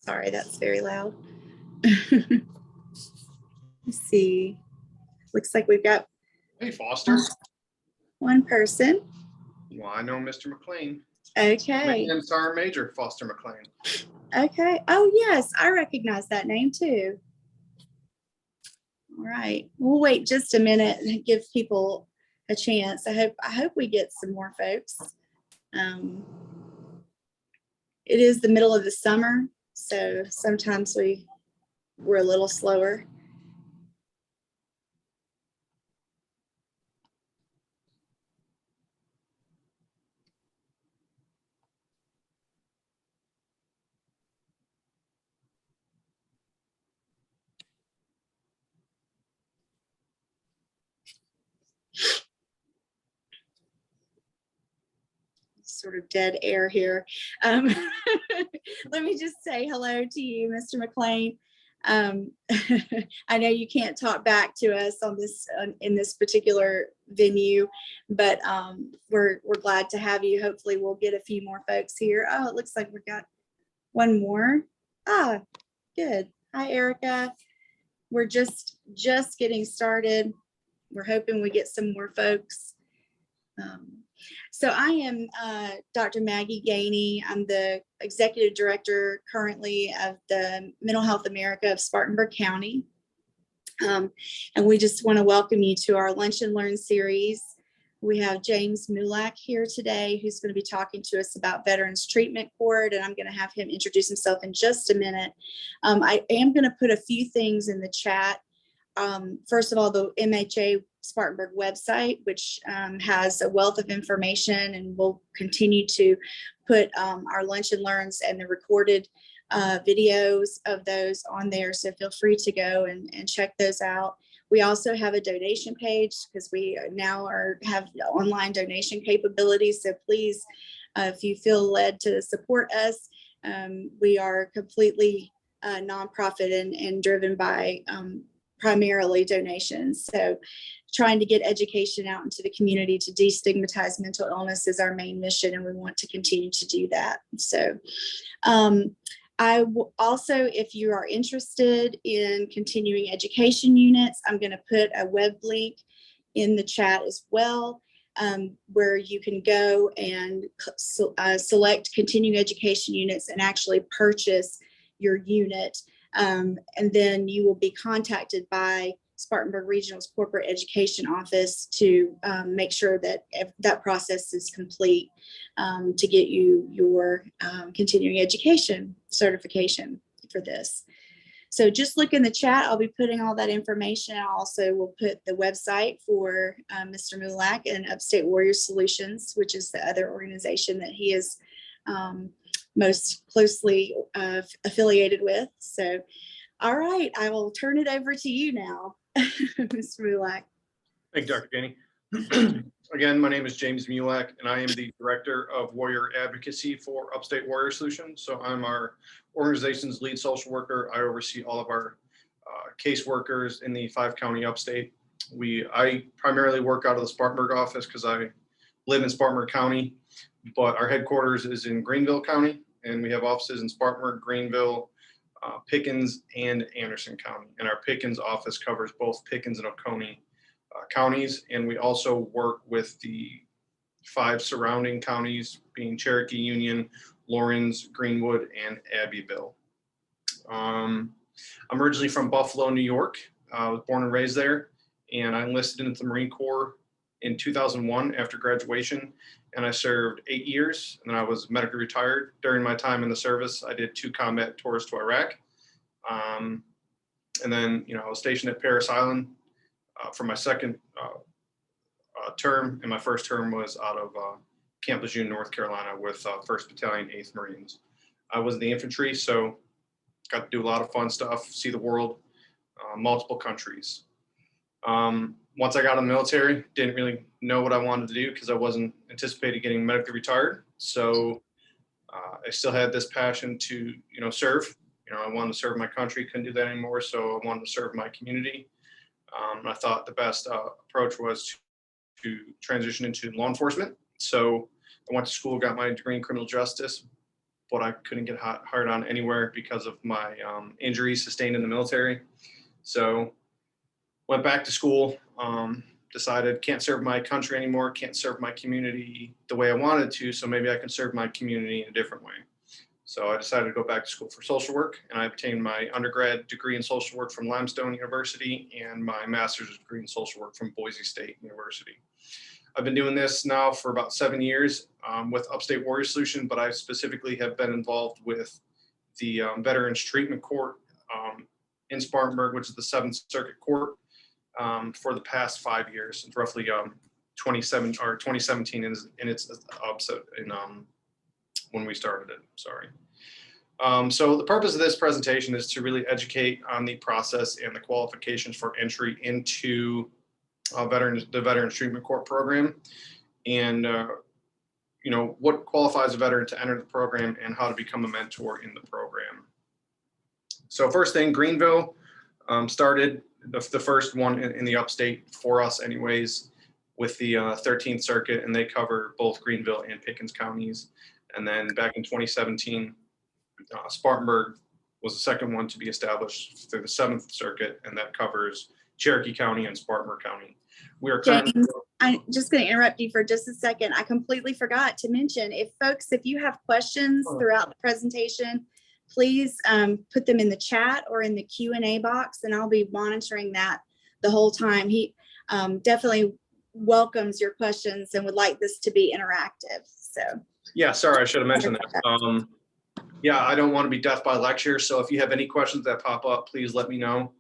Sorry, that's very loud. Let's see. Looks like we've got Hey, Foster. one person. Well, I know Mr. McLean. Okay. And Sergeant Major Foster McLean. Okay. Oh, yes, I recognize that name too. All right. We'll wait just a minute and give people a chance. I hope we get some more folks. It is the middle of the summer, so sometimes we're a little slower. Sort of dead air here. Let me just say hello to you, Mr. McLean. I know you can't talk back to us on this in this particular venue, but we're glad to have you. Hopefully we'll get a few more folks here. Oh, it looks like we've got one more. Ah, good. Hi, Erica. We're just getting started. We're hoping we get some more folks. So I am Dr. Maggie Gainey. I'm the executive director currently of the Mental Health America of Spartanburg County. And we just want to welcome you to our Lunch and Learn series. We have James Mulak here today, who's going to be talking to us about Veterans Treatment Court, and I'm going to have him introduce himself in just a minute. I am going to put a few things in the chat. First of all, the MHA Spartanburg website, which has a wealth of information, and we'll continue to put our lunch and learns and the recorded videos of those on there. So feel free to go and check those out. We also have a donation page because we now have online donation capabilities. So please, if you feel led to support us, we are completely nonprofit and driven by primarily donations. So trying to get education out into the community to destigmatize mental illness is our main mission, and we want to continue to do that. So I will also, if you are interested in continuing education units, I'm going to put a web link in the chat as well, where you can go and select continuing education units and actually purchase your unit. And then you will be contacted by Spartanburg Regional's Corporate Education Office to make sure that that process is complete to get you your continuing education certification for this. So just look in the chat. I'll be putting all that information. I also will put the website for Mr. Mulak and Upstate Warrior Solutions, which is the other organization that he is most closely affiliated with. So, all right, I will turn it over to you now, Mr. Mulak. Thank you, Dr. Gainey. Again, my name is James Mulak, and I am the Director of Warrior Advocacy for Upstate Warrior Solutions. So I'm our organization's lead social worker. I oversee all of our caseworkers in the 5-county upstate. I primarily work out of the Spartanburg office because I live in Spartanburg County, but our headquarters is in Greenville County, and we have offices in Spartanburg, Greenville, Pickens, and Anderson County. And our Pickens office covers both Pickens and Oconee counties, and we also work with the 5 surrounding counties, being Cherokee, Union, Lawrence, Greenwood, and Abbeville. I'm originally from Buffalo, New York. I was born and raised there, and I enlisted into the Marine Corps in 2001 after graduation, and I served 8 years, and then I was medically retired. During my time in the service, I did 2 combat tours to Iraq, and then I was stationed at Parris Island for my second term, and my first term was out of Camp Lejeune, North Carolina, with 1st Battalion, 8th Marines. I was in the infantry, so got to do a lot of fun stuff, see the world, multiple countries. Once I got in the military, didn't really know what I wanted to do because I wasn't anticipating getting medically retired. So I still had this passion to, serve. I wanted to serve my country, couldn't do that anymore, so I wanted to serve my community. I thought the best approach was to transition into law enforcement. So I went to school, got my degree in criminal justice, but I couldn't get hired on anywhere because of my injuries sustained in the military. So went back to school, decided can't serve my country anymore, can't serve my community the way I wanted to, so maybe I can serve my community in a different way. So I decided to go back to school for social work, and I obtained my undergrad degree in social work from Limestone University and my master's degree in social work from Boise State University. I've been doing this now for about 7 years with Upstate Warrior Solution, but I specifically have been involved with the Veterans Treatment Court in Spartanburg, which is the 7th Circuit Court, for the past 5 years. It's roughly 2017 in its upset in when we started it. Sorry. So the purpose of this presentation is to really educate on the process and the qualifications for entry into the Veterans Treatment Court program, and what qualifies a veteran to enter the program and how to become a mentor in the program. So first thing, Greenville started the first one in the Upstate for us anyways, with the 13th Circuit, and they cover both Greenville and Pickens counties. And then back in 2017, Spartanburg was the second one to be established through the 7th Circuit, and that covers Cherokee County and Spartanburg County. We are currently— James, I'm just going to interrupt you for just a second. I completely forgot to mention, if you have questions throughout the presentation, please put them in the chat or in the Q&A box, and I'll be monitoring that the whole time. He definitely welcomes your questions and would like this to be interactive. So yeah, sorry, I should have mentioned that. Yeah, I don't want to be death by lecture, so if you have any questions that pop up, please let me know.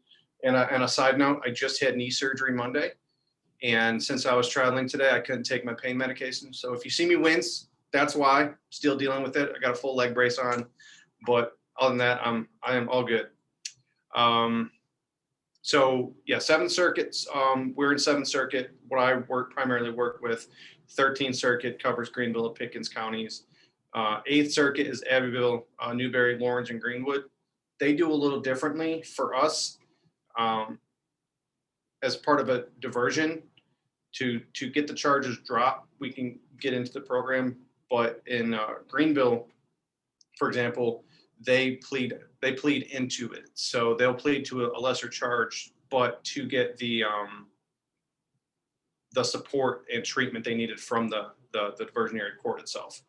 And a side note, I just had knee surgery Monday, and since I was traveling today, I couldn't take my pain medication. So if you see me wince, that's why. Still dealing with it. I got a full leg brace on, but other than that, I am all good. So yeah, 7th Circuit. We're in 7th Circuit. What I primarily work with, 13th Circuit covers Greenville and Pickens counties. 8th Circuit is Abbeville, Newberry, Lawrence, and Greenwood. They do a little differently for us. As part of a diversion to get the charges dropped, we can get into the program. But in Greenville, for example, they plead into it. So they'll plead to a lesser charge, but to get the support and treatment they needed from the diversionary court itself.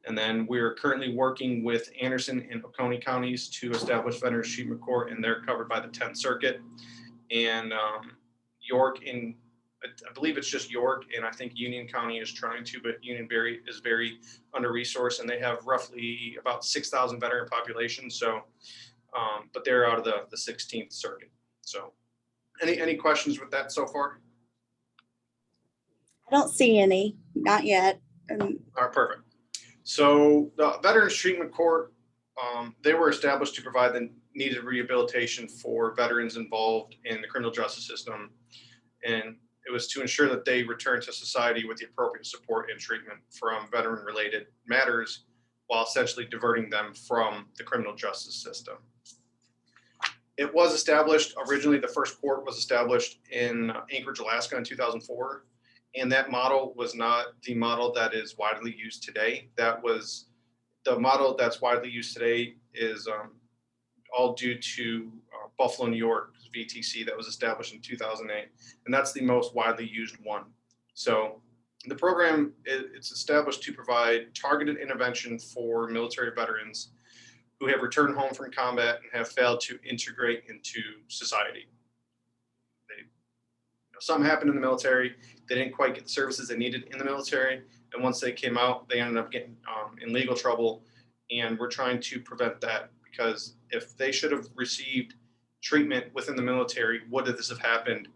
And then we're currently working with Anderson and Oconee counties to establish Veterans Treatment Court, and they're covered by the 10th Circuit. And York, I believe it's just York, and I think Union County is trying to, but Union is very under-resourced, and they have roughly about 6,000 veteran population. So, but they're out of the 16th Circuit. So, any questions with that so far? I don't see any, not yet. All right, perfect. So the Veterans Treatment Court, they were established to provide the needed rehabilitation for veterans involved in the criminal justice system. And it was to ensure that they return to society with the appropriate support and treatment from veteran-related matters, while essentially diverting them from the criminal justice system. It was established, originally the first court was established in Anchorage, Alaska in 2004. And that model was not the model that is widely used today. That was the model that's widely used today is all due to Buffalo, New York, VTC, that was established in 2008. And that's the most widely used one. So the program, it's established to provide targeted intervention for military veterans who have returned home from combat and have failed to integrate into society. Something happened in the military. They didn't quite get the services they needed in the military. And once they came out, they ended up getting in legal trouble. And we're trying to prevent that, because if they should have received treatment within the military, would this have happened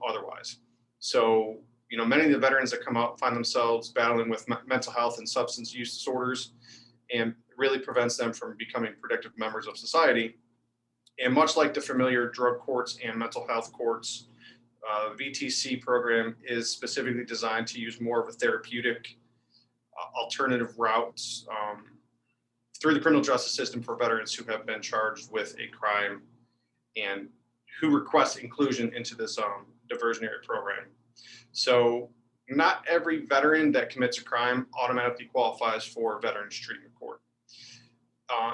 otherwise? So, many of the veterans that come out find themselves battling with mental health and substance use disorders, and it really prevents them from becoming productive members of society. And much like the familiar drug courts and mental health courts, VTC program is specifically designed to use more of a therapeutic alternative routes through the criminal justice system for veterans who have been charged with a crime and who request inclusion into this diversionary program. So not every veteran that commits a crime automatically qualifies for Veterans Treatment Court.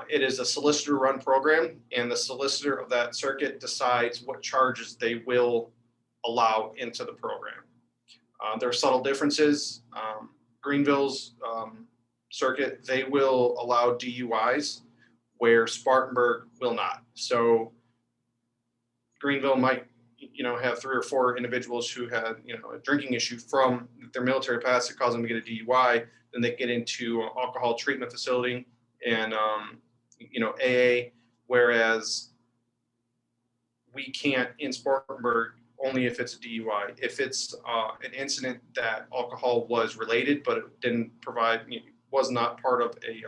It is a solicitor-run program, and the solicitor of that circuit decides what charges they will allow into the program. There are subtle differences. Greenville's circuit, they will allow DUIs where Spartanburg will not. So Greenville might, have 3 or 4 individuals who had, a drinking issue from their military past that caused them to get a DUI. Then they get into an alcohol treatment facility and, AA, whereas we can't in Spartanburg only if it's a DUI. If it's an incident that alcohol was related, but it didn't provide, was not part of a,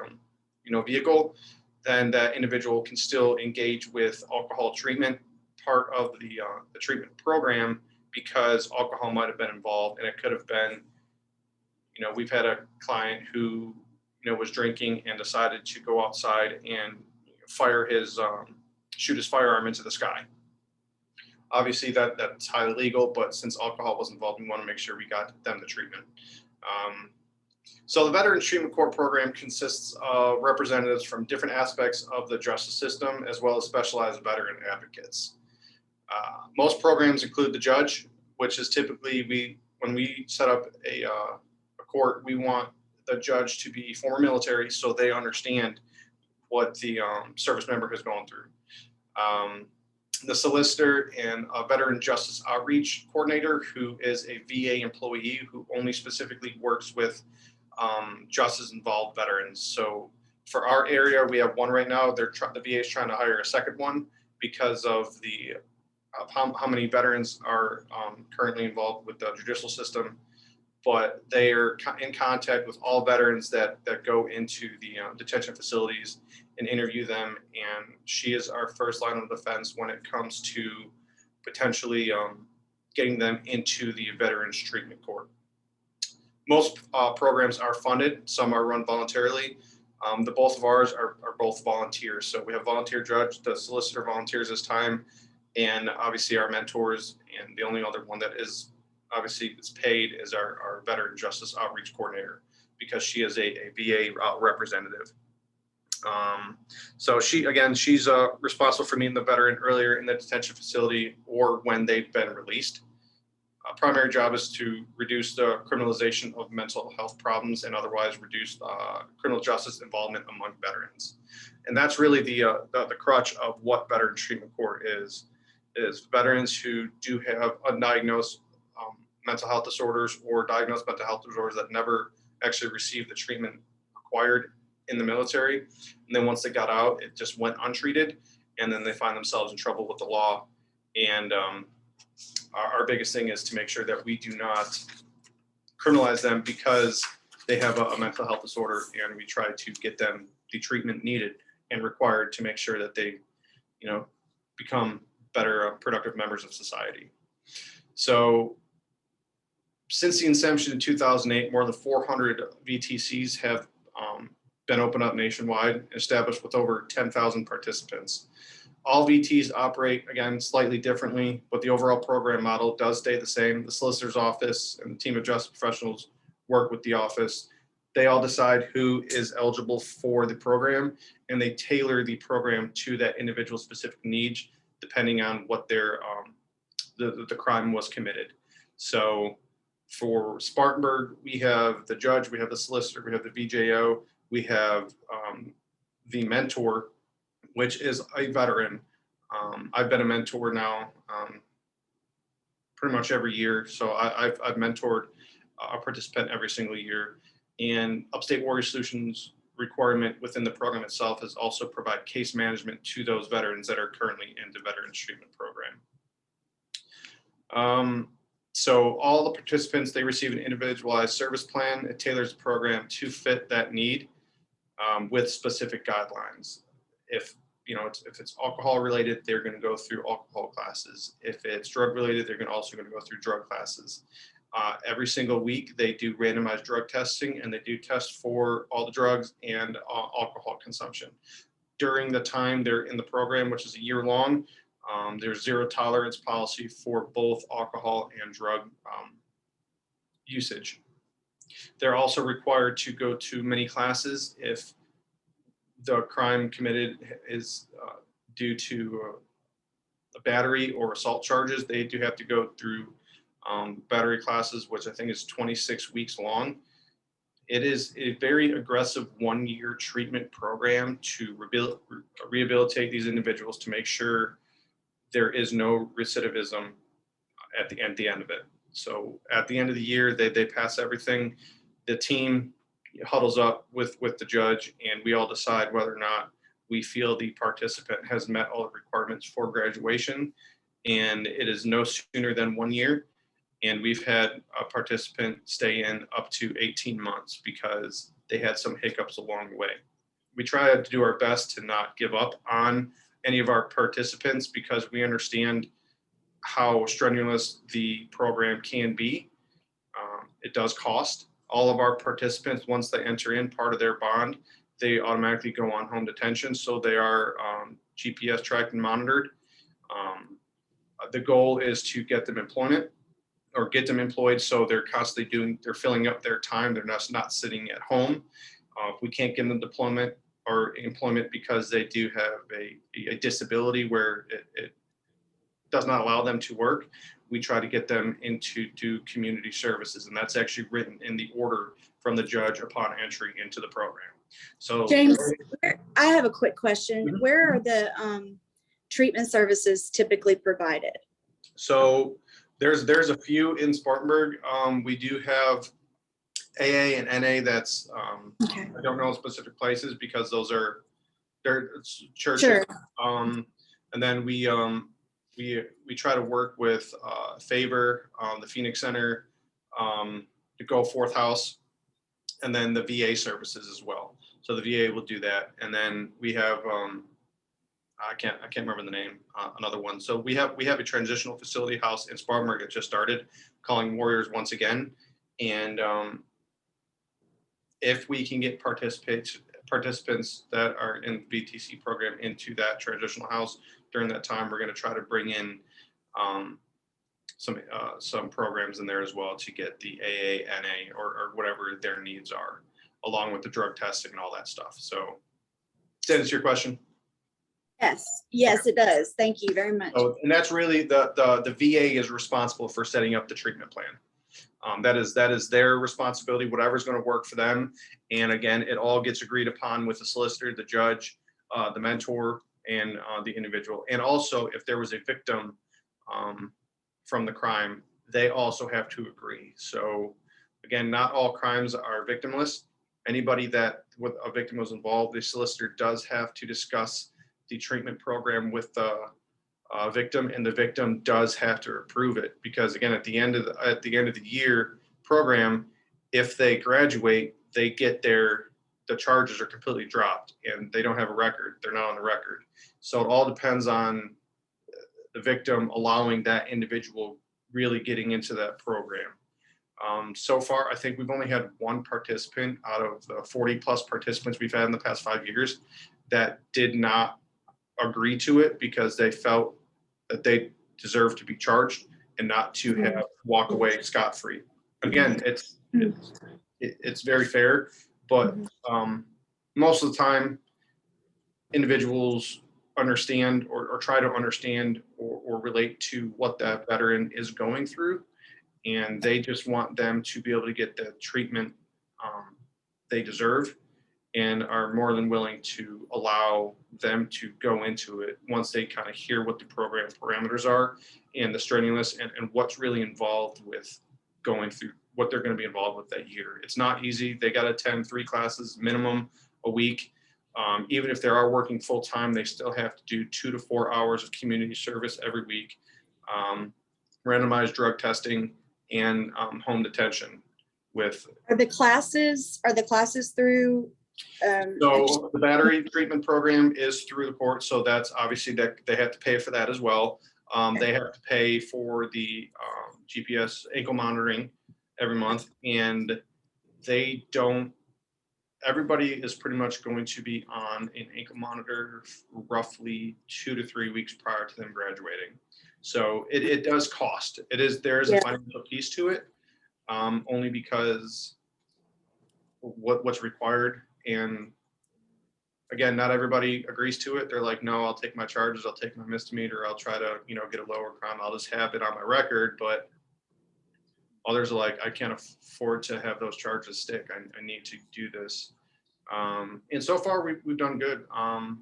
vehicle, then that individual can still engage with alcohol treatment, part of the treatment program, because alcohol might have been involved, and it could have been, we've had a client who, was drinking and decided to go outside and fire his, shoot his firearm into the sky. Obviously, that's highly legal, but since alcohol was involved, we want to make sure we got them the treatment. So the Veterans Treatment Court program consists of representatives from different aspects of the justice system, as well as specialized veteran advocates. Most programs include the judge, which is typically, when we set up a court, we want the judge to be former military so they understand what the service member has gone through. The solicitor and a veteran justice outreach coordinator, who is a VA employee who only specifically works with justice involved veterans. So for our area, we have one right now. The VA is trying to hire a second one because of how many veterans are currently involved with the judicial system. But they are in contact with all veterans that go into the detention facilities and interview them. And she is our first line of defense when it comes to potentially getting them into the Veterans Treatment Court. Most programs are funded. Some are run voluntarily. The both of ours are both volunteers. So we have volunteer judge, the solicitor volunteers his time, and obviously our mentors. And the only other one that is obviously it's paid is our veteran justice outreach coordinator, because she is a VA representative. So she's responsible for meeting the veteran earlier in the detention facility or when they've been released. Primary job is to reduce the criminalization of mental health problems and otherwise reduce criminal justice involvement among veterans. And that's really the crutch of what Veterans Treatment Court is veterans who do have undiagnosed mental health disorders or diagnosed mental health disorders that never actually received the treatment required in the military. And then once they got out, it just went untreated, and then they find themselves in trouble with the law. And our biggest thing is to make sure that we do not criminalize them because they have a mental health disorder, and we try to get them the treatment needed and required to make sure that they, become better productive members of society. So since the inception in 2008, more than 400 VTCs have been opened up nationwide, established with over 10,000 participants. All VTs operate, again, slightly differently, but the overall program model does stay the same. The solicitor's office and the team of justice professionals work with the office. They all decide who is eligible for the program, and they tailor the program to that individual specific needs, depending on what their the crime was committed. So for Spartanburg, we have the judge, we have the solicitor, we have the VJO, we have the mentor, which is a veteran. I've been a mentor now pretty much every year. So I've mentored a participant every single year. And Upstate Warrior Solutions requirement within the program itself is also provide case management to those veterans that are currently in the Veterans Treatment Program. So all the participants, they receive an individualized service plan. It tailors the program to fit that need with specific guidelines. If it's alcohol related, they're going to go through alcohol classes. If it's drug related, they're also going to go through drug classes. Every single week, they do randomized drug testing, and they do test for all the drugs and alcohol consumption. During the time they're in the program, which is a year long, there's zero tolerance policy for both alcohol and drug usage. They're also required to go to many classes if the crime committed is due to a battery or assault charges, they do have to go through battery classes, which I think is 26 weeks long. It is a very aggressive 1-year treatment program to rehabilitate these individuals to make sure there is no recidivism at the end of it. So at the end of the year, they pass everything. The team huddles up with the judge, and we all decide whether or not we feel the participant has met all the requirements for graduation. And it is no sooner than 1 year. And we've had a participant stay in up to 18 months because they had some hiccups along the way. We try to do our best to not give up on any of our participants because we understand how strenuous the program can be. It does cost. All of our participants, once they enter in part of their bond, they automatically go on home detention. So they are GPS tracked and monitored. The goal is to get them employment or get them employed so they're constantly they're filling up their time. They're not sitting at home. If we can't get them deployment or employment because they do have a disability where it does not allow them to work, we try to get them into community services. And that's actually written in the order from the judge upon entry into the program. So James, I have a quick question. Mhm. Where are the treatment services typically provided? So there's a few in Spartanburg. We do have AA and NA. That's Okay. I don't know specific places because they're churches. Sure. And then we try to work with Favor, the Phoenix Center, the Go Forth House, and then the VA services as well. So the VA will do that, and then we have I can't remember the name. Another one. So we have a transitional facility house in Spartanburg that just started, calling Warriors once again, and if we can get participants that are in the VTC program into that transitional house during that time, we're going to try to bring in some programs in there as well to get the AA, NA, or whatever their needs are, along with the drug testing and all that stuff. So, does that answer your question? Yes, it does. Thank you very much. So, and that's really the VA is responsible for setting up the treatment plan. That is their responsibility, whatever's going to work for them. And again, it all gets agreed upon with the solicitor, the judge, the mentor, and the individual. And also, if there was a victim from the crime, they also have to agree. So again, not all crimes are victimless. Anybody that with a victim was involved, the solicitor does have to discuss the treatment program with the victim, and the victim does have to approve it, because again, at the end of the year program, if they graduate, they get the charges are completely dropped and they don't have a record. They're not on the record. So it all depends on the victim allowing that individual really getting into that program. So far, I think we've only had one participant out of the 40 plus participants we've had in the past 5 years that did not agree to it because they felt that they deserve to be charged and not to have walk away scot-free. Again, it's very fair, but most of the time individuals understand or try to understand or relate to what that veteran is going through, and they just want them to be able to get the treatment they deserve, and are more than willing to allow them to go into it once they kind of hear what the program parameters are and the strenuous and what's really involved with going through what they're going to be involved with that year. It's not easy. They got to attend 3 classes minimum a week. Even if they are working full time, they still have to do 2 to 4 hours of community service every week, randomized drug testing, and home detention. Are the classes through? So the battery treatment program is through the court, so that's obviously that they have to pay for that as well. They have to pay for the GPS ankle monitoring every month, and everybody is pretty much going to be on an ankle monitor roughly 2 to 3 weeks prior to them graduating. So it does cost. There is a financial piece to it, only because what's required. And again, not everybody agrees to it. They're like, no, I'll take my charges. I'll take my misdemeanor. I'll try to, get a lower crime. I'll just have it on my record. But others are like, I can't afford to have those charges stick. I need to do this. And so far we've done good.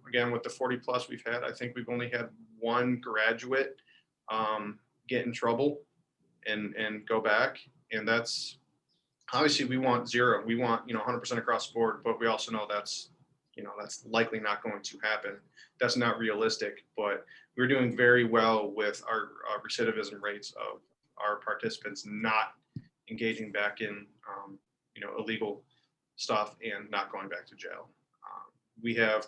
Again, with the 40 plus we've had, I think we've only had one graduate get in trouble and go back. And that's obviously, we want zero. We want, 100% across the board, but we also know that's likely not going to happen. That's not realistic, but we're doing very well with our recidivism rates of our participants not engaging back in, illegal stuff and not going back to jail. We have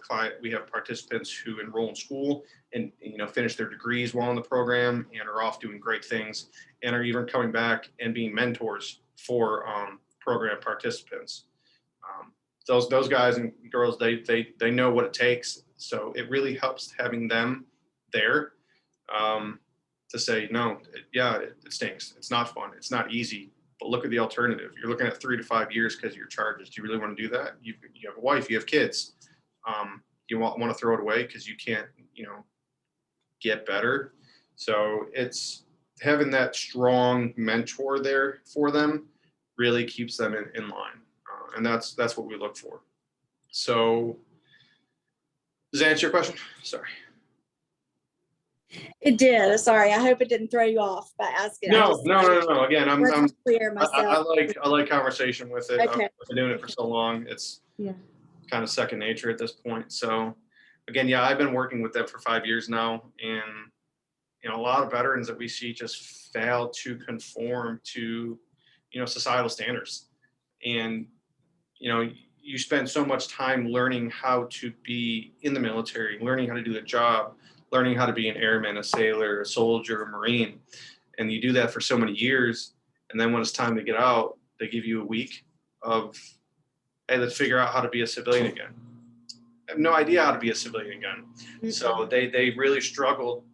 participants who enroll in school and, finish their degrees while in the program and are off doing great things and are even coming back and being mentors for program participants. Those guys and girls, they know what it takes. So it really helps having them there to say, no, it stinks. It's not fun. It's not easy. But look at the alternative. You're looking at 3 to 5 years because of your charges. Do you really want to do that? You have a wife, you have kids. You want to throw it away because you can't, get better. So it's having that strong mentor there for them really keeps them in line. And that's what we look for. So does that answer your question? Sorry. It did. Sorry. I hope it didn't throw you off by asking. No. Again, I'm clear myself. I like conversation with it. Okay. I've been doing it for so long. It's kind of second nature at this point. So again, I've been working with them for 5 years now, and a lot of veterans that we see just fail to conform to societal standards. And you spend so much time learning how to be in the military, learning how to do the job, learning how to be an airman, a sailor, a soldier, a Marine. And you do that for so many years. And then when it's time to get out, they give you a week of, hey, let's figure out how to be a civilian again. I have no idea how to be a civilian again. Mm-hmm. So they really struggled,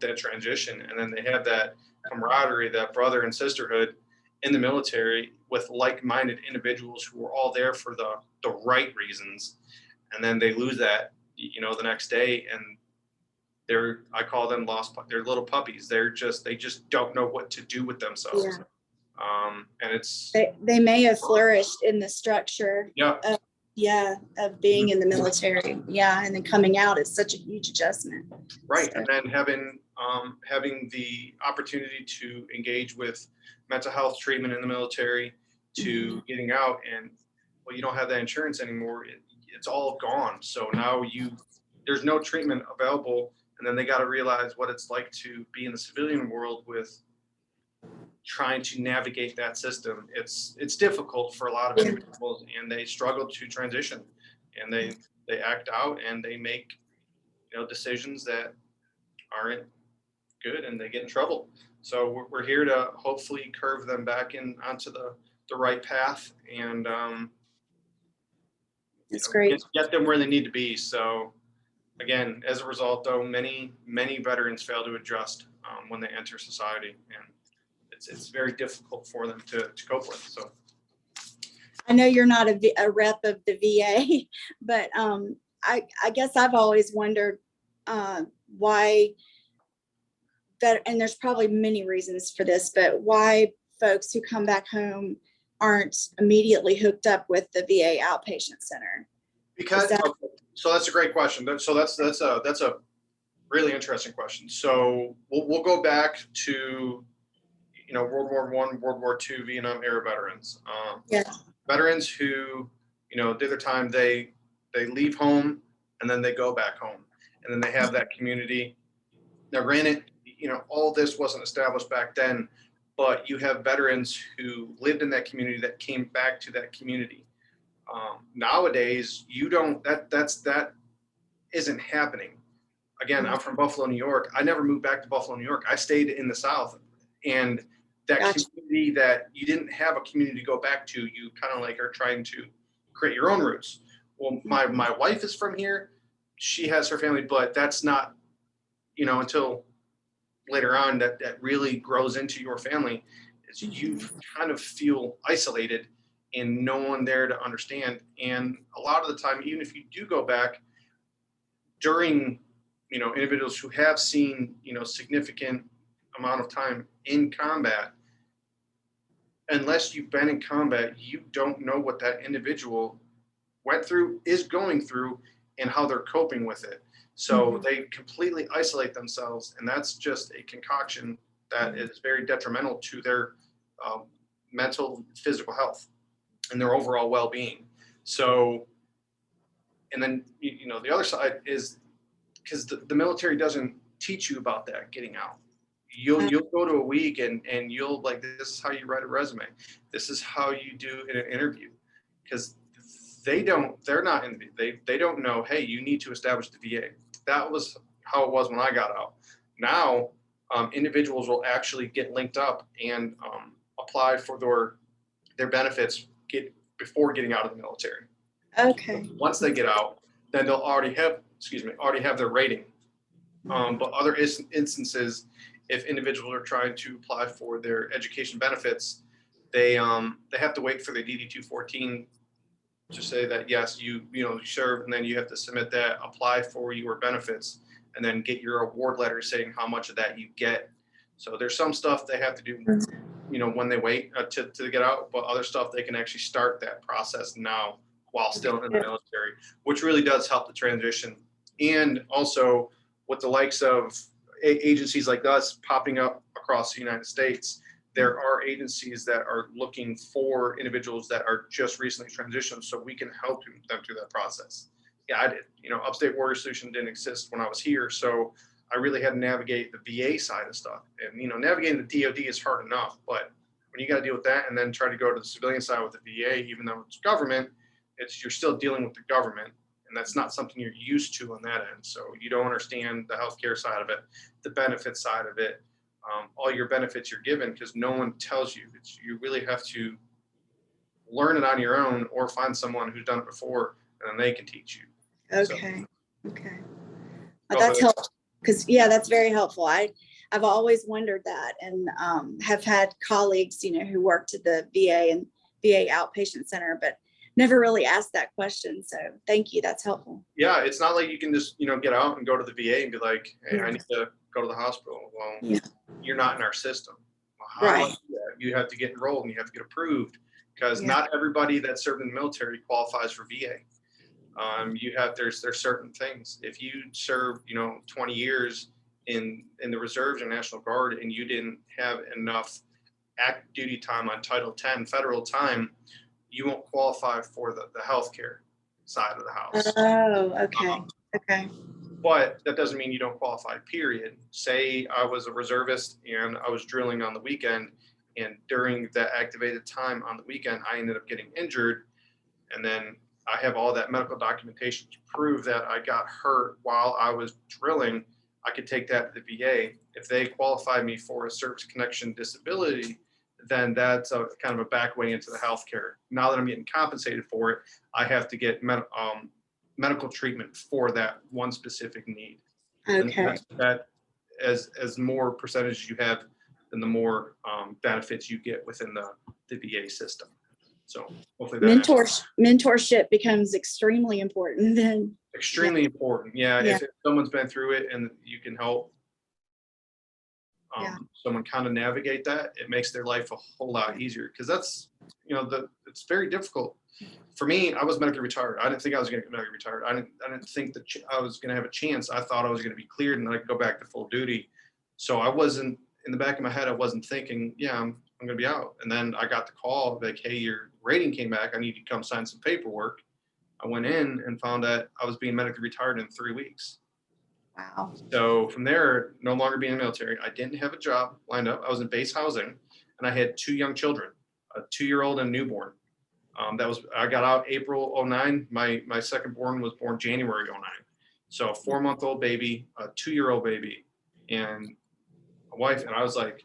that transition. And then they have that camaraderie, that brother and sisterhood in the military with like-minded individuals who are all there for the right reasons. And then they lose that, the next day, and I call them they're little puppies. They just don't know what to do with themselves. Yeah. And they may have flourished in the structure of being in the military. Yeah. And then coming out is such a huge adjustment. Right. So. And then having the opportunity to engage with mental health treatment in the military to getting out, and you don't have that insurance anymore. It's all gone. So now there's no treatment available. And then they got to realize what it's like to be in the civilian world with trying to navigate that system. It's difficult for a lot of individuals, and they struggle to transition, and they act out and they make decisions that aren't good, and they get in trouble. So we're here to hopefully curve them back onto the right path, and that's great. Get them where they need to be. So again, as a result, though, many veterans fail to adjust when they enter society, and it's very difficult for them to cope with. So I know you're not a rep of the VA, but I guess I've always wondered why that, and there's probably many reasons for this, but why folks who come back home aren't immediately hooked up with the VA outpatient center. Because so that's a great question. So that's a really interesting question. So we'll go back to World War I, World War II, Vietnam era veterans. Veterans who did their time. They leave home and then they go back home, and then they have that community. Now, granted, all this wasn't established back then, but you have veterans who lived in that community that came back to that community. Nowadays, that isn't happening. Again, I'm from Buffalo, New York. I never moved back to Buffalo, New York. I stayed in the South, and that community that you didn't have a community to go back to, you kind of like are trying to create your own roots. Well, my wife is from here. She has her family, but that's not, until later on that really grows into your family. Is you kind of feel isolated and no one there to understand. And a lot of the time, even if you do go back, during, individuals who have seen, significant amount of time in combat, unless you've been in combat, you don't know what that individual went through, is going through, and how they're coping with it. So they completely isolate themselves, and that's just a concoction that is very detrimental to their mental, physical health and their overall well-being. So, and then, the other side is, because the military doesn't teach you about that getting out. You'll go to a week and you'll this is how you write a resume. This is how you do in an interview, because they don't know, hey, you need to establish the VA. That was how it was when I got out. Now, individuals will actually get linked up and apply for their benefits before getting out of the military. Okay. Once they get out, then they'll already have their rating. But other instances, if individuals are trying to apply for their education benefits, they have to wait for the DD-214 to say that yes, you serve, and then you have to submit that, apply for your benefits, and then get your award letter saying how much of that you get. So there's some stuff they have to do, when they wait to get out, but other stuff they can actually start that process now while still in the military, which really does help the transition. And also with the likes of agencies like us popping up across the United States, there are agencies that are looking for individuals that are just recently transitioned, so we can help them through that process. Yeah, I did. Upstate Warrior Solution didn't exist when I was here, so I really had to navigate the VA side of stuff. And navigating the DoD is hard enough, but when you got to deal with that and then try to go to the civilian side with the VA, even though it's government, you're still dealing with the government, and that's not something you're used to on that end. So you don't understand the healthcare side of it, the benefit side of it. All your benefits you're given, because no one tells you. You really have to learn it on your own, or find someone who's done it before, and then they can teach you. Okay. Okay. That's helpful, because that's very helpful. I've always wondered that, and have had colleagues, who worked at the VA and VA outpatient center, but never really asked that question. So thank you. That's helpful. Yeah, it's not like you can just get out and go to the VA and be like, hey, I need to go to the hospital. Well, you're not in our system. Well, how do I do that? You have to get enrolled and you have to get approved, because not everybody that served in the military qualifies for VA. There's certain things. If you serve 20 years in the reserves or National Guard, and you didn't have enough active duty time on Title 10 federal time, you won't qualify for the healthcare side of the house. Oh, okay. Okay. But that doesn't mean you don't qualify, period. Say I was a reservist and I was drilling on the weekend, and during that activated time on the weekend, I ended up getting injured. And then I have all that medical documentation to prove that I got hurt while I was drilling. I could take that to the VA. If they qualify me for a service connection disability, then that's a kind of a back way into the healthcare. Now that I'm getting compensated for it, I have to get medical treatment for that one specific need. Okay. And that as more percentage you have, then the more benefits you get within the VA system. So hopefully that mentorship becomes extremely important then. Extremely important. Yeah. If someone's been through it and you can help someone kind of navigate that, it makes their life a whole lot easier, because that's, it's very difficult. For me, I was medically retired. I didn't think I was going to get medically retired. I didn't think that I was going to have a chance. I thought I was going to be cleared and then I could go back to full duty. So I wasn't, in the back of my head, I wasn't thinking, I'm going to be out. And then I got the call like, hey, your rating came back. I need you to come sign some paperwork. I went in and found that I was being medically retired in 3 weeks. Wow. So from there, no longer being in the military, I didn't have a job lined up. I was in base housing, and I had 2 young children, a 2-year-old and a newborn. I got out April 09. My second born was born January 09. So a 4-month-old baby, a 2-year-old baby, and a wife. And I was like,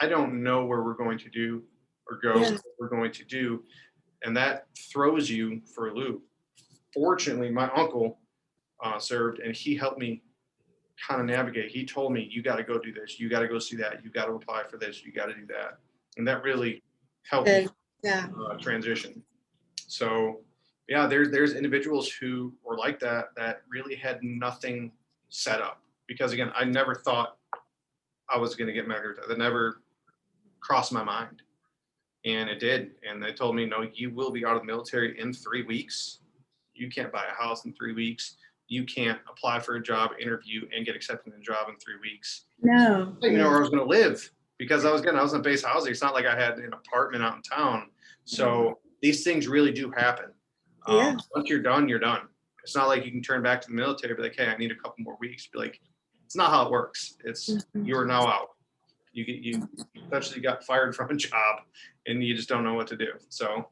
I don't know where we're going to do or go, what we're going to do. And that throws you for a loop. Fortunately, my uncle served, and he helped me kind of navigate. He told me, you got to go do this. You got to go see that. You got to apply for this. You got to do that. And that really helped me transition. So yeah, there's individuals who were like that really had nothing set up, because again, I never thought I was going to get married. That never crossed my mind, and it did. And they told me, no, you will be out of the military in 3 weeks. You can't buy a house in 3 weeks. You can't apply for a job, interview, and get accepted in a job in 3 weeks. No. I didn't even know where I was going to live, because I was in base housing. It's not like I had an apartment out in town. So these things really do happen. Yeah. Once you're done, you're done. It's not like you can turn back to the military and be like, hey, I need a couple more weeks. Be like, it's not how it works. It's you are now out. You essentially got fired from a job, and you just don't know what to do. So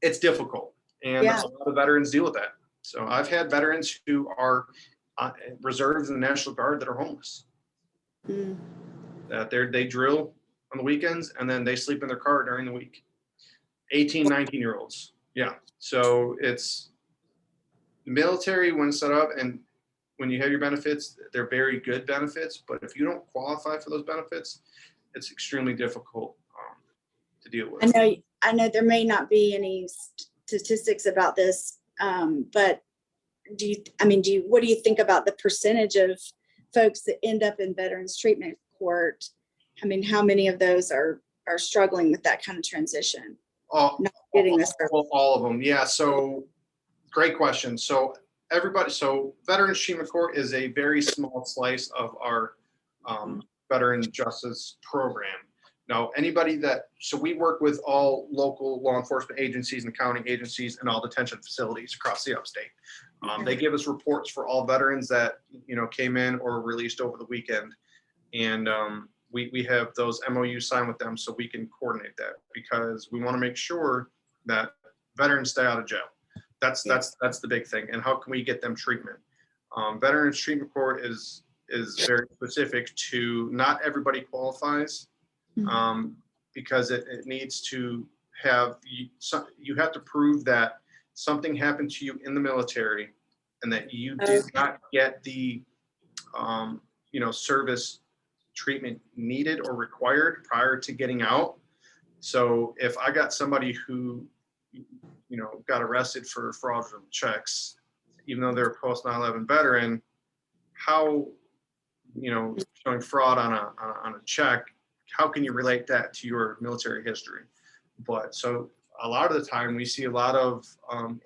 it's difficult, and a lot of veterans deal with that. So I've had veterans who are reserves in the National Guard that are homeless. That they drill on the weekends, and then they sleep in their car during the week. 18, 19-year-olds. Yeah. So it's the military when set up, and when you have your benefits, they're very good benefits. But if you don't qualify for those benefits, it's extremely difficult to deal with. I know there may not be any statistics about this, but what do you think about the percentage of folks that end up in Veterans Treatment Court? I mean, how many of those are struggling with that kind of transition? Not getting this. All of them. Yeah. So great question. So Veterans Treatment Court is a very small slice of our veteran justice program. Now, so we work with all local law enforcement agencies and county agencies and all detention facilities across the upstate. They give us reports for all veterans that, came in or released over the weekend. And we have those MOUs signed with them so we can coordinate that, because we want to make sure that veterans stay out of jail. That's the big thing. And how can we get them treatment? Veterans Treatment Court is very specific to not everybody qualifies, because it needs to have you have to prove that something happened to you in the military and that you did not get the service treatment needed or required prior to getting out. So if I got somebody who got arrested for fraudulent checks, even though they're a post 9/11 veteran, how showing fraud on a check, how can you relate that to your military history? But so a lot of the time we see a lot of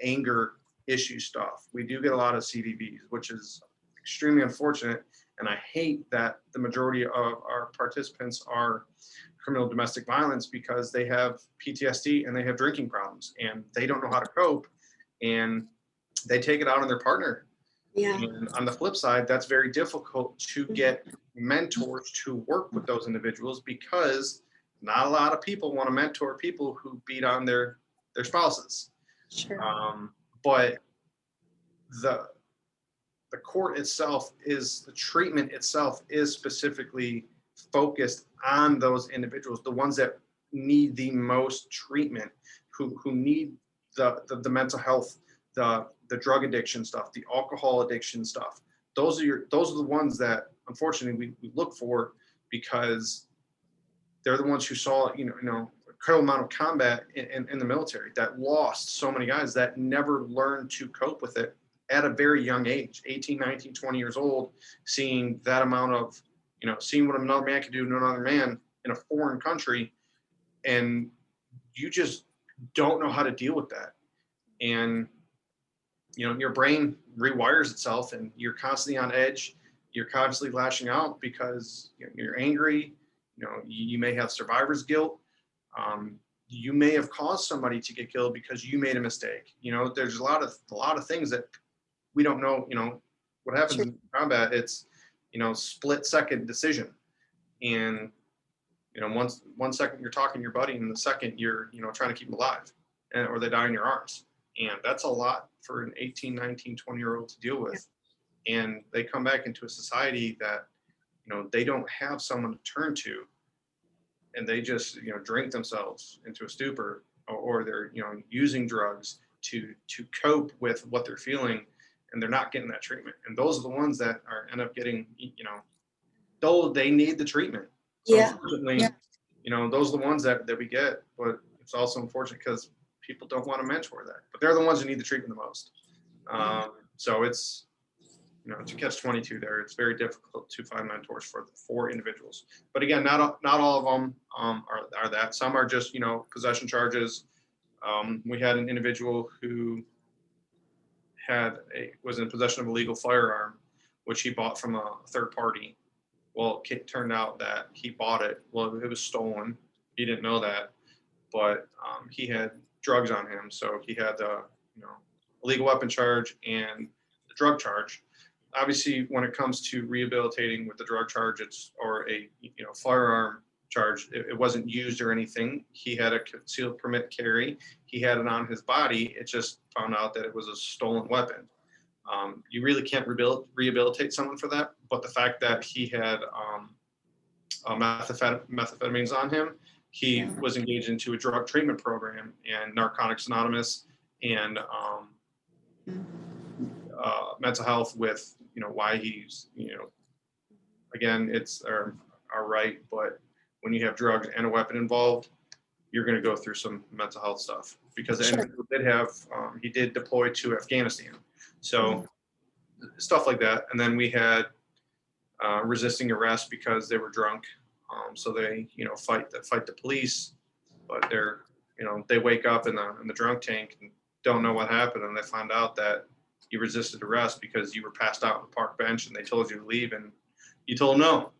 anger issue stuff. We do get a lot of CDVs, which is extremely unfortunate. And I hate that the majority of our participants are criminal domestic violence, because they have PTSD and they have drinking problems and they don't know how to cope, and they take it out on their partner. Yeah. And on the flip side, that's very difficult to get mentors to work with those individuals, because not a lot of people want to mentor people who beat on their spouses. Sure. But the court itself the treatment itself is specifically focused on those individuals, the ones that need the most treatment, who need the mental health, the drug addiction stuff, the alcohol addiction stuff. Those are the ones that unfortunately we look for, because they're the ones who saw incredible amount of combat in the military, that lost so many guys, that never learned to cope with it at a very young age, 18, 19, 20 years old, seeing that amount of, seeing what another man can do to another man in a foreign country, and you just don't know how to deal with that. And, your brain rewires itself, and you're constantly on edge. You're constantly lashing out because you're angry. You may have survivor's guilt. You may have caused somebody to get killed because you made a mistake. There's a lot of things that we don't know. What happens in combat, it's split second decision, and one second you're talking to your buddy, and the second you're trying to keep them alive, or they die in your arms. And that's a lot for an 18, 19, 20-year-old to deal with. And they come back into a society that they don't have someone to turn to, and they just drink themselves into a stupor, or they're using drugs to cope with what they're feeling, and they're not getting that treatment. And those are the ones that end up getting, though they need the treatment. So unfortunately, those are the ones that we get. But it's also unfortunate because people don't want to mentor that, but they're the ones who need the treatment the most. So it's, it's a catch-22 there. It's very difficult to find mentors for individuals. But again, not all of them are that. Some are just, possession charges. We had an individual who was in possession of a legal firearm, which he bought from a third party. Well, it turned out that he bought it. Well, it was stolen. He didn't know that, but he had drugs on him. So he had the, illegal weapon charge and the drug charge. Obviously, when it comes to rehabilitating with the drug charge, or a firearm charge, it wasn't used or anything. He had a concealed permit carry. He had it on his body. It just found out that it was a stolen weapon. You really can't rehabilitate someone for that. But the fact that he had methamphetamines on him, he was engaged into a drug treatment program and Narcotics Anonymous and mental health with, why he's, again, it's our right, but when you have drugs and a weapon involved, you're going to go through some mental health stuff because he did deploy to Afghanistan. So stuff like that. And then we had resisting arrest because they were drunk. So they, fight the police, but they wake up in the drunk tank and don't know what happened. And they find out that you resisted arrest because you were passed out on the park bench and they told you to leave and you told them no.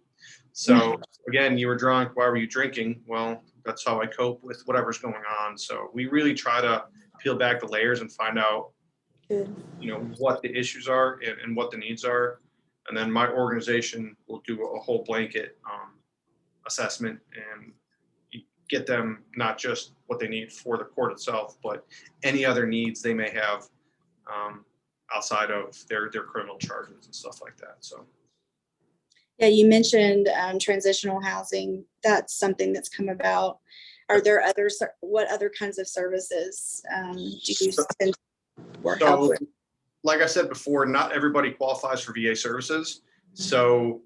So again, you were drunk. Why were you drinking? Well, that's how I cope with whatever's going on. So we really try to peel back the layers and find out, what the issues are and what the needs are. And then my organization will do a whole blanket assessment and get them not just what they need for the court itself, but any other needs they may have outside of their criminal charges and stuff like that. So. Yeah, you mentioned transitional housing. That's something that's come about. Are there what other kinds of services do you send or help with? Like I said before, not everybody qualifies for VA services. So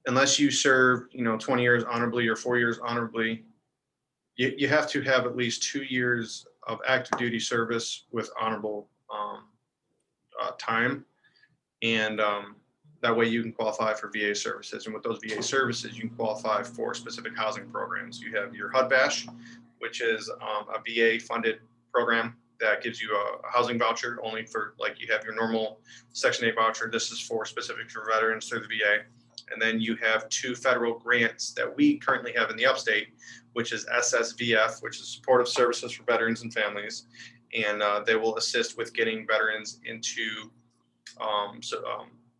unless you serve, 20 years honorably or 4 years honorably, you have to have at least 2 years of active duty service with honorable time. And that way you can qualify for VA services. And with those VA services, you can qualify for specific housing programs. You have your HUD BASH, which is a VA funded program that gives you a housing voucher only for, like, you have your normal Section 8 voucher. This is specific for veterans through the VA. And then you have 2 federal grants that we currently have in the Upstate, which is SSVF, which is Supportive Services for Veterans and Families. And they will assist with getting veterans into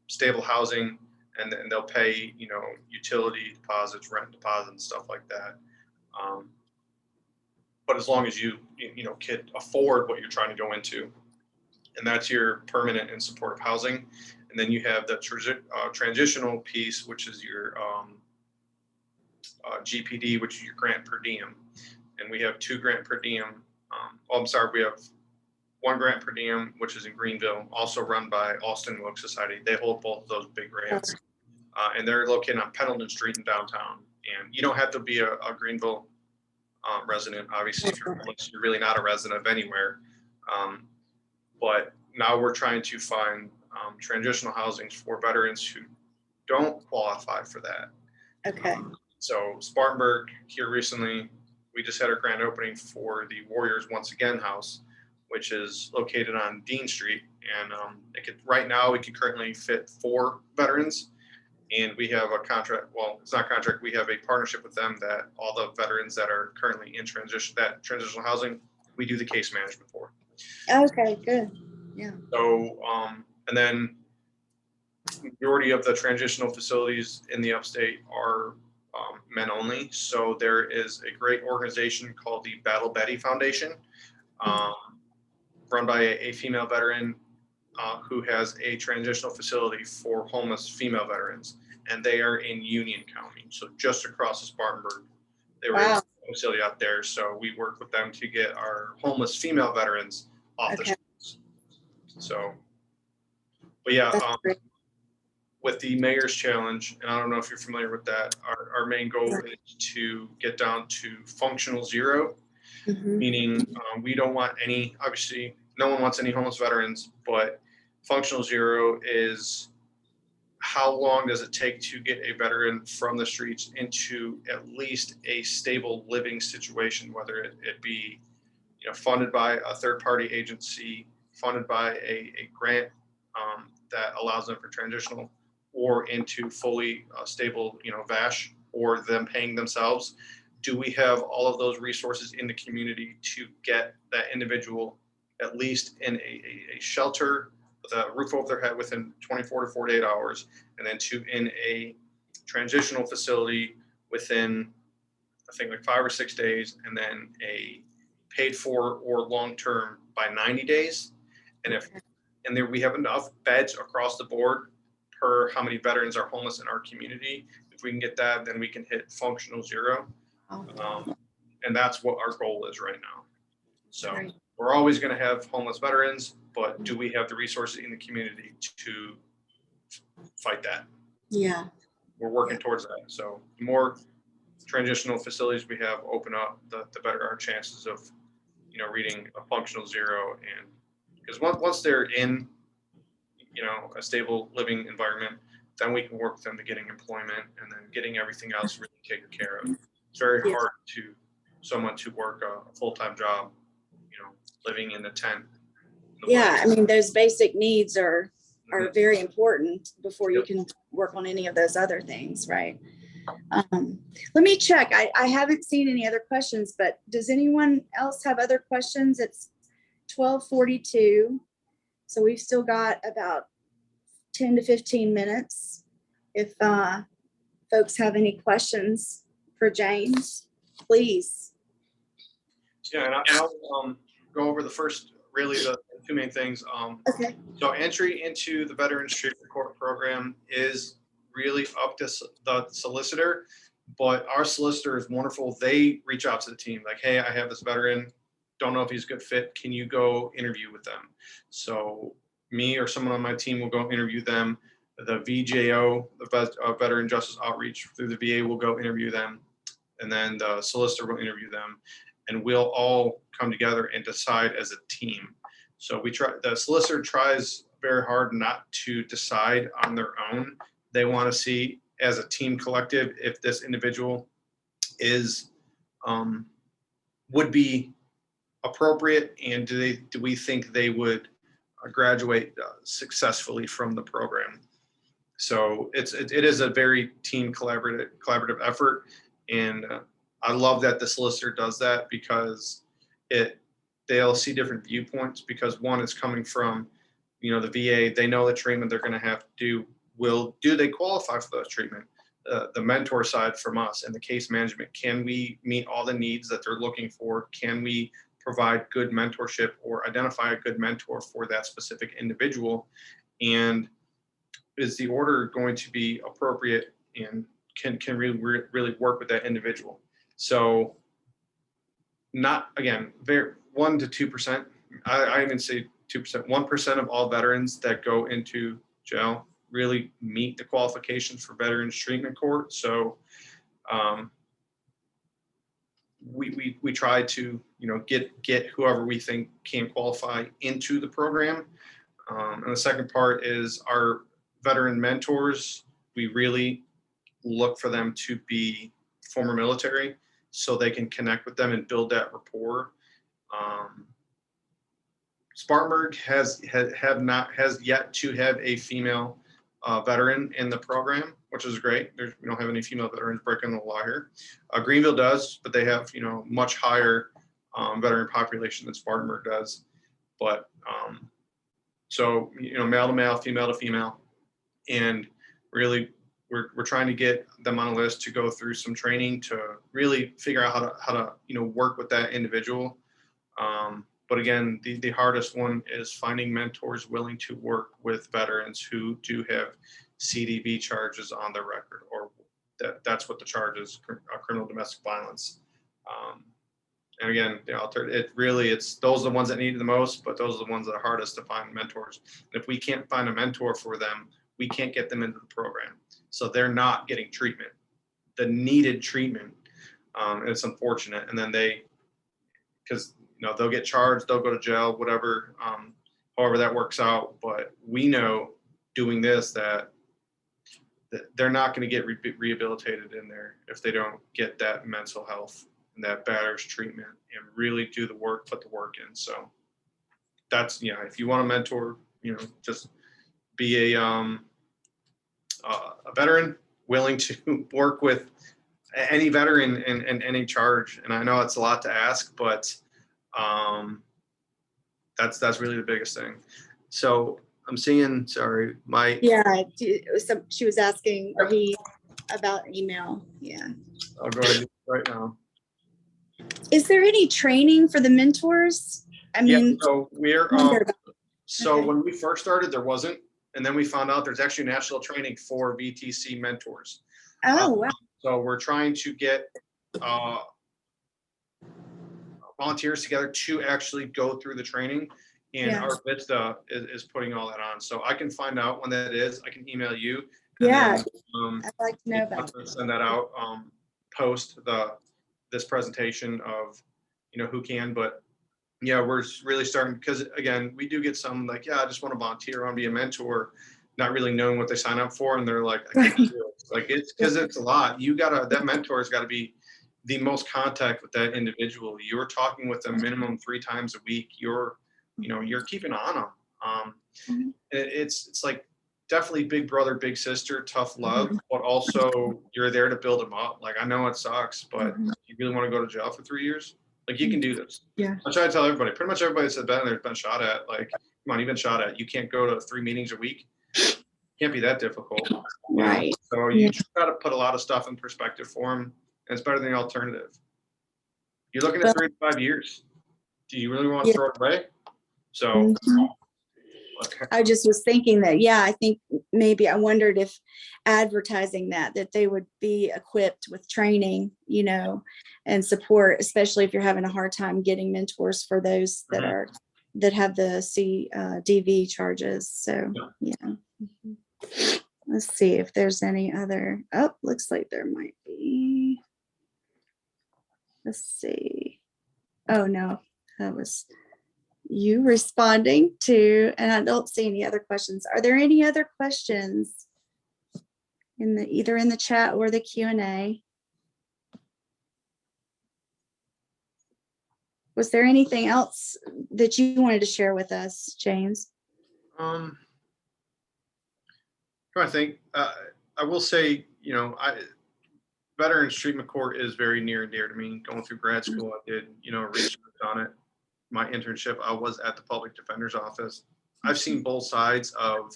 stable housing, and they'll pay, utility deposits, rent deposits, stuff like that. But as long as you can afford what you're trying to go into, and that's your permanent and supportive housing. And then you have the transitional piece, which is your GPD, which is your grant per diem. And we have 2 grant per diem. We have 1 grant per diem, which is in Greenville, also run by Austin Wilkes Society. They hold both of those big grants. And they're located on Pendleton Street in downtown. And you don't have to be a Greenville resident. Obviously, if you're homeless, you're really not a resident of anywhere. But now we're trying to find transitional housings for veterans who don't qualify for that. Okay. So Spartanburg here recently, we just had our grand opening for the Warriors Once Again house, which is located on Dean Street. And right now we can currently fit 4 veterans. And we have a contract, well, it's not a contract, we have a partnership with them that all the veterans that are currently in transitional housing, we do the case management for. Okay, good. Yeah. So, and then majority of the transitional facilities in the Upstate are men only. So there is a great organization called the Battle Betty Foundation, run by a female veteran who has a transitional facility for homeless female veterans, and they are in Union County, so just across the Spartanburg. They were in a facility out there, so we work with them to get our homeless female veterans off the streets. So, but yeah, with the Mayor's Challenge, and I don't know if you're familiar with that, our main goal is to get down to functional zero. Mhm. Meaning we don't want any, obviously, no one wants any homeless veterans, but functional zero is how long does it take to get a veteran from the streets into at least a stable living situation, whether it be funded by a third-party agency, funded by a grant that allows them for transitional, or into fully stable, VASH, or them paying themselves. Do we have all of those resources in the community to get that individual at least in a shelter with a roof over their head within 24 to 48 hours, and then in a transitional facility within, I think, like 5 or 6 days, and then a paid for or long-term by 90 days. And there we have enough beds across the board per how many veterans are homeless in our community. If we can get that, then we can hit functional zero. And that's what our goal is right now. So Right. we're always going to have homeless veterans, but do we have the resources in the community to fight that? Yeah. We're working towards that. So the more transitional facilities we have open up, the better our chances of, reading a functional zero. And because once they're in, a stable living environment, then we can work with them to getting employment and then getting everything else really taken care of. It's very Yes. hard to someone to work a full-time job, living in a tent. Yeah, I mean, those basic needs are Mhm. very important before you Yep. can work on any of those other things, right? Let me check. I haven't seen any other questions, but does anyone else have other questions? It's 12:42, so we've still got about 10 to 15 minutes. If folks have any questions for James, please. Yeah, and I'll go over the first, really the two main things. Okay. So entry into the Veterans Treatment Court program is really up to the solicitor, but our solicitor is wonderful. They reach out to the team like, hey, I have this veteran, don't know if he's a good fit. Can you go interview with them? So me or someone on my team will go interview them. The VJO, the Veteran Justice Outreach through the VA, will go interview them. And then the solicitor will interview them. And we'll all come together and decide as a team. So the solicitor tries very hard not to decide on their own. They want to see as a team collective if this individual is would be appropriate, and do we think they would graduate successfully from the program. So it is a very team collaborative effort, and I love that the solicitor does that because they'll see different viewpoints, because one is coming from the VA. They know the treatment they're going to have to do. Do they qualify for the treatment? The mentor side from us and the case management, can we meet all the needs that they're looking for? Can we provide good mentorship or identify a good mentor for that specific individual? And is the order going to be appropriate and can really work with that individual? So not, again, 1 to 2%. I even say 2%. 1% of all veterans that go into jail really meet the qualifications for Veterans Treatment Court. So we try to get whoever we think can qualify into the program. And the second part is our veteran mentors. We really look for them to be former military so they can connect with them and build that rapport. Spartanburg has yet to have a female veteran in the program, which is great. We don't have any female veterans breaking the law here. Greenville does, but they have much higher veteran population than Spartanburg does. But so male to male, female to female, and really we're trying to get them on a list to go through some training to really figure out how to work with that individual. But again, the hardest one is finding mentors willing to work with veterans who do have CDV charges on their record, or that's what the charge is, criminal domestic violence. And again, it's those are the ones that need it the most, but those are the ones that are hardest to find mentors. And if we can't find a mentor for them, we can't get them into the program. So they're not getting treatment, the needed treatment. And it's unfortunate. And then because they'll get charged, they'll go to jail, whatever, however that works out. But we know doing this that they're not going to get rehabilitated in there if they don't get that mental health and that batters treatment and really do the work, put the work in. So that's, if you want to mentor, just be a veteran willing to work with any veteran in any charge. And I know it's a lot to ask, but that's really the biggest thing. So I'm seeing, sorry, Yeah, she was asking about email. Yeah. I'll go ahead right now. Is there any training for the mentors? I mean, so we're Okay. when we first started, there wasn't, and then we found out there's actually national training for VTC mentors. Oh, wow. So we're trying to get volunteers together to actually go through the training, and our VTC is putting all that on. So I can find out when that is. I can email you. Yeah, then, I'd like to know about it. Send that out post this presentation of who can. But yeah, we're really starting, because again, we do get some like, I just want to volunteer, I want to be a mentor, not really knowing what they sign up for, and they're like, I can't do it. Like, it's because it's a lot. That mentor's got to be the most contact with that individual. You're talking with them minimum 3 times a week. You're keeping on them. It's like definitely big brother, big sister, tough love, but also you're there to build them up. Like, I know it sucks, but you really want to go to jail for 3 years? Like, you can do this. Yeah. I try to tell everybody, pretty much everybody that's been there's been shot at, like, come on, you've been shot at. You can't go to 3 meetings a week. Can't be that difficult. Right. So you try to put a lot of stuff in perspective for them, and it's better than the alternative. You're looking at 3 to 5 years. Do you really want to throw it away? So I just was thinking that, I think maybe I wondered if advertising that they would be equipped with training, and support, especially if you're having a hard time getting mentors for those that have the DV charges. So, Let's see if there's any other. Oh, looks like there might be. Let's see. Oh, no, that was you responding to, and I don't see any other questions. Are there any other questions either in the chat or the Q&A? Was there anything else that you wanted to share with us, James? I think I will say, Veterans Treatment Court is very near and dear to me. Going through grad school, I did, research on it. My internship, I was at the public defender's office. I've seen both sides of,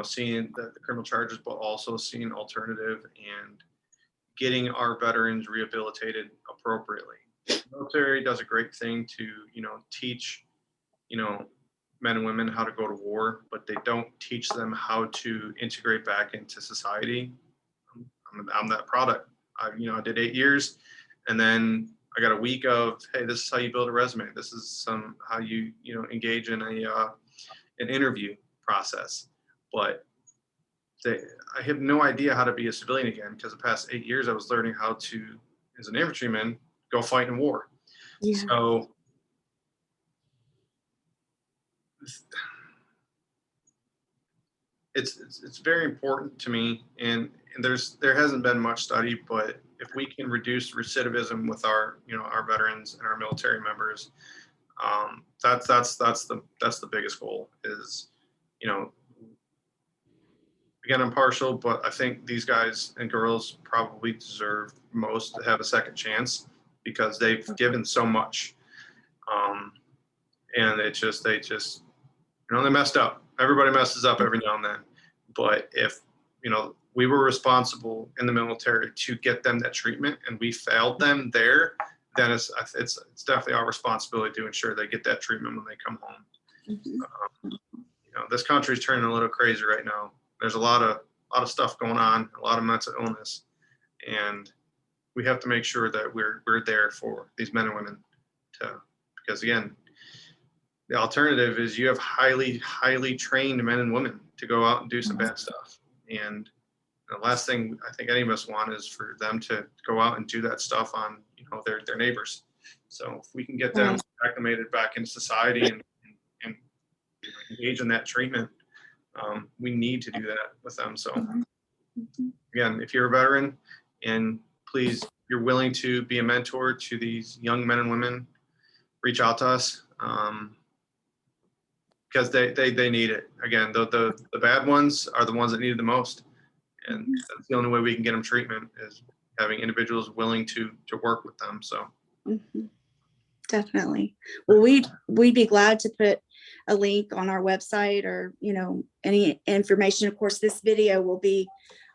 seeing the criminal charges, but also seeing alternative and getting our veterans rehabilitated appropriately. The military does a great thing to, teach, men and women how to go to war, but they don't teach them how to integrate back into society. I'm that product. I did 8 years, and then I got a week of, hey, this is how you build a resume. This is how you engage in an interview process. But I have no idea how to be a civilian again, because the past 8 years I was learning how to, as an infantryman, go fight in war. Yeah. So it's very important to me, and there hasn't been much study, but if we can reduce recidivism with our our veterans and our military members, that's the biggest goal. Is again, I'm partial, but I think these guys and girls probably deserve most to have a second chance, because they've given so much, and they just they messed up. Everybody messes up every now and then, but if we were responsible in the military to get them that treatment, and we failed them there, then it's definitely our responsibility to ensure they get that treatment when they come home. This country's turning a little crazy right now. There's a lot of stuff going on, a lot of mental illness, and we have to make sure that we're there for these men and women because again, the alternative is you have highly trained men and women to go out and do some bad stuff. And the last thing I think any of us want is for them to go out and do that stuff on their neighbors. So if we can get them Right. acclimated back into society and engage in that treatment, we need to do that with them. So Mhm. again, if you're a veteran and please, if you're willing to be a mentor to these young men and women, reach out to us. Because they need it. Again, the bad ones are the ones that need it the most. And that's the only way we can get them treatment is having individuals willing to work with them. So Mhm. Definitely. Well, we'd be glad to put a link on our website or, any information. Of course, this video will be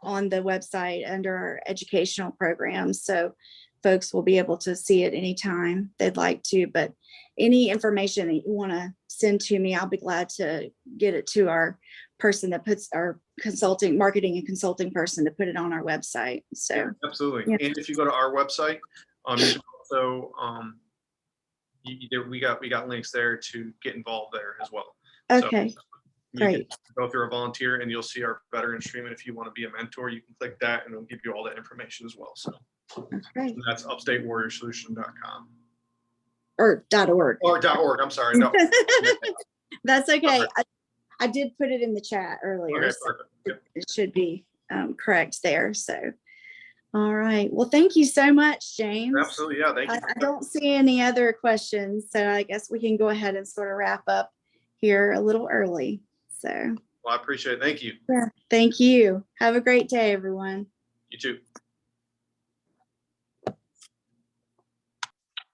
on the website under our educational programs. So folks will be able to see it anytime they'd like to, but any information that you want to send to me, I'll be glad to get it to our person that puts our marketing and consulting person to put it on our website. So yeah, absolutely. yeah. And if you go to our website, you can also we got links there to get involved there as well. Okay, So you great. can go through a volunteer and you'll see our veteran treatment. If you want to be a mentor, you can click that and it'll give you all that information as well. So Great. and that's upstatewarriorsolution.com Or .org. or .org. I'm sorry. No. That's okay. I did put it in the chat earlier. Okay, So perfect. Yep. it should be correct there. So, all right. Well, thank you so much, James. Absolutely. Yeah. Thank you. I don't see any other questions. So I guess we can go ahead and sort of wrap up here a little early. So, Well, I appreciate it. Thank you. yeah, thank you. Have a great day, everyone. You too.